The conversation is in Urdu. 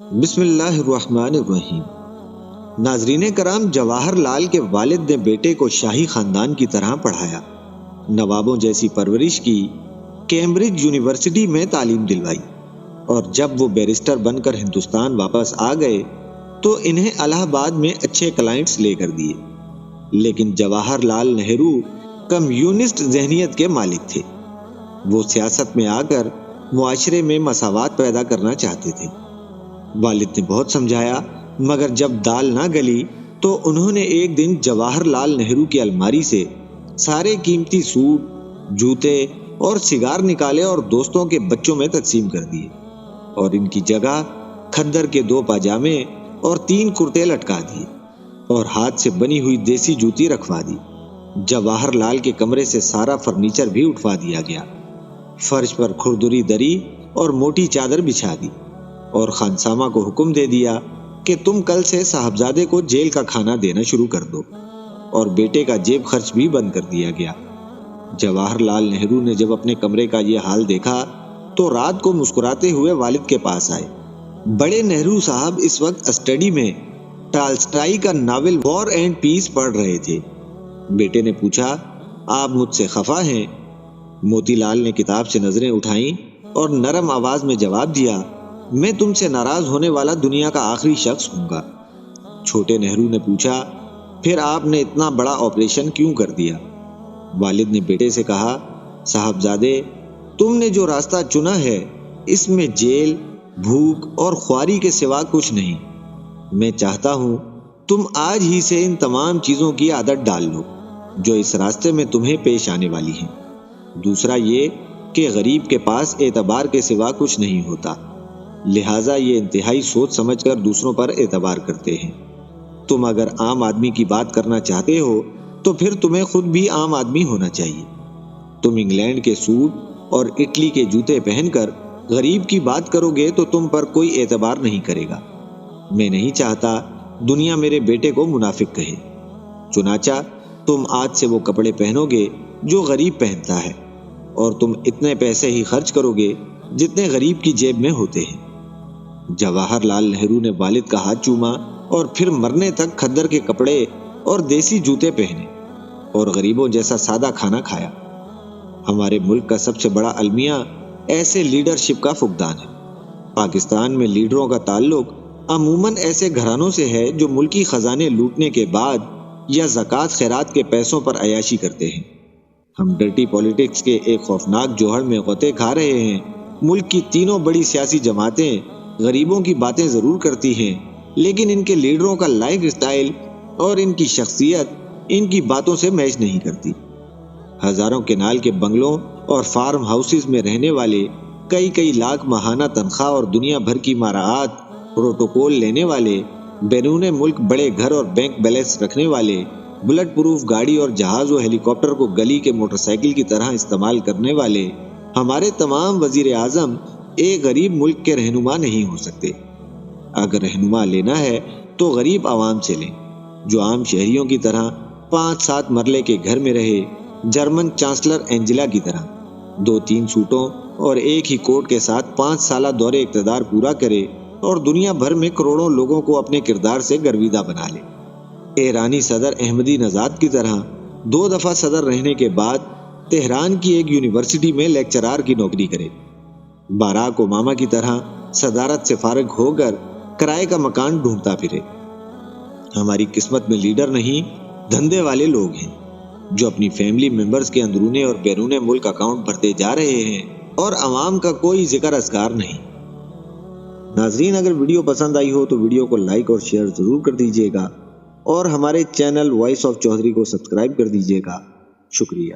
بسم اللہ الرحمن الرحیم۔ ناظرین کرام، جواہر لال کے والد نے بیٹے کو شاہی خاندان کی طرح پڑھایا، نوابوں جیسی پرورش کی، کیمبرج یونیورسٹی میں تعلیم دلوائی، اور جب وہ بیرسٹر بن کر ہندوستان واپس آ گئے تو انہیں الہ آباد میں اچھے کلائنٹس لے کر دیے۔ لیکن جواہر لال نہرو کمیونسٹ ذہنیت کے مالک تھے۔ وہ سیاست میں آ کر معاشرے میں مساوات پیدا کرنا چاہتے تھے۔ والد نے بہت سمجھایا، مگر جب دال نہ گلی تو انہوں نے ایک دن جواہر لال نہرو کی الماری سے سارے قیمتی سوٹ، جوتے اور سگار نکالے اور دوستوں کے بچوں میں تقسیم کر دیے، اور ان کی جگہ کھدر کے 2 پاجامے اور 3 کرتے لٹکا دیے، اور ہاتھ سے بنی ہوئی دیسی جوتی رکھوا دی۔ جواہر لال کے کمرے سے سارا فرنیچر بھی اٹھوا دیا گیا، فرش پر کھردری دری اور موٹی چادر بچھا دی، اور خانسامہ کو حکم دے دیا کہ تم کل سے صاحبزادے کو جیل کا کھانا دینا شروع کر دو، اور بیٹے کا جیب خرچ بھی بند کر دیا گیا۔ جواہر لال نہرو نے جب اپنے کمرے کا یہ حال دیکھا تو رات کو مسکراتے ہوئے والد کے پاس آئے۔ بڑے نہرو صاحب اس وقت اسٹڈی میں ٹالسٹائی کا ناول وار اینڈ پیس پڑھ رہے تھے۔ بیٹے نے پوچھا، آپ مجھ سے خفا ہیں؟ موتی لال نے کتاب سے نظریں اٹھائیں اور نرم آواز میں جواب دیا، میں تم سے ناراض ہونے والا دنیا کا آخری شخص ہوں گا۔ چھوٹے نہرو نے پوچھا، پھر آپ نے اتنا بڑا آپریشن کیوں کر دیا؟ والد نے بیٹے سے کہا، صاحبزادے، تم نے جو راستہ چنا ہے اس میں جیل، بھوک اور خواری کے سوا کچھ نہیں۔ میں چاہتا ہوں تم آج ہی سے ان تمام چیزوں کی عادت ڈال لو جو اس راستے میں تمہیں پیش آنے والی ہیں۔ دوسرا یہ کہ غریب کے پاس اعتبار کے سوا کچھ نہیں ہوتا، لہٰذا یہ انتہائی سوچ سمجھ کر دوسروں پر اعتبار کرتے ہیں۔ تم اگر عام آدمی کی بات کرنا چاہتے ہو تو پھر تمہیں خود بھی عام آدمی ہونا چاہیے۔ تم انگلینڈ کے سوٹ اور اٹلی کے جوتے پہن کر غریب کی بات کرو گے تو تم پر کوئی اعتبار نہیں کرے گا۔ میں نہیں چاہتا دنیا میرے بیٹے کو منافق کہے، چنانچہ تم آج سے وہ کپڑے پہنو گے جو غریب پہنتا ہے، اور تم اتنے پیسے ہی خرچ کرو گے جتنے غریب کی جیب میں ہوتے ہیں۔ جواہر لال نہرو نے والد کا ہاتھ چوما اور پھر مرنے تک کھدر کے کپڑے اور دیسی جوتے پہنے اور غریبوں جیسا سادہ کھانا کھایا۔ ہمارے ملک کا سب سے بڑا المیہ ایسے لیڈرشپ کا فقدان ہے۔ پاکستان میں لیڈروں کا تعلق عموماً ایسے گھرانوں سے ہے جو ملکی خزانے لوٹنے کے بعد یا زکوٰۃ خیرات کے پیسوں پر عیاشی کرتے ہیں۔ ہم ڈرٹی پالیٹکس کے ایک خوفناک جوہر میں غوطے کھا رہے ہیں۔ ملک کی تینوں بڑی سیاسی جماعتیں غریبوں کی باتیں ضرور کرتی ہیں، لیکن ان کے لیڈروں کا لائف اسٹائل اور ان کی شخصیت ان کی باتوں سے میچ نہیں کرتی۔ ہزاروں کنال کے بنگلوں اور فارم ہاؤسز میں رہنے والے، کئی لاکھ ماہانہ تنخواہ اور دنیا بھر کی مراعات پروٹوکول لینے والے، بیرون ملک بڑے گھر اور بینک بیلنس رکھنے والے، بلٹ پروف گاڑی اور جہاز و ہیلی کاپٹر کو گلی کے موٹر سائیکل کی طرح استعمال کرنے والے ہمارے تمام وزیر اعظم ایک غریب ملک کے رہنما نہیں ہو سکتے۔ اگر رہنما لینا ہے تو غریب عوام سے لیں، جو عام شہریوں کی طرح 5-7 مرلے کے گھر میں رہے، جرمن چانسلر اینجلا کی طرح 2-3 سوٹوں اور ایک ہی کوٹ کے ساتھ 5 سالہ دور اقتدار پورا کرے اور دنیا بھر میں کروڑوں لوگوں کو اپنے کردار سے گرویدہ بنا لے۔ ایرانی صدر احمدی نژاد کی طرح 2 دفعہ صدر رہنے کے بعد تہران کی ایک یونیورسٹی میں لیکچرار کی نوکری کرے۔ باراک اوباما کی طرح صدارت سے فارغ ہو کر کرائے کا مکان ڈھونڈتا پھرے۔ ہماری قسمت میں لیڈر نہیں، دھندے والے لوگ ہیں جو اپنی فیملی ممبرز کے اندرون اور بیرون ملک اکاؤنٹ بھرتے جا رہے ہیں اور عوام کا کوئی ذکر اذکار نہیں۔ ناظرین، اگر ویڈیو پسند آئی ہو تو ویڈیو کو لائک اور شیئر ضرور کر دیجیے گا، اور ہمارے چینل وائس آف چودھری کو سبسکرائب کر دیجیے گا۔ شکریہ۔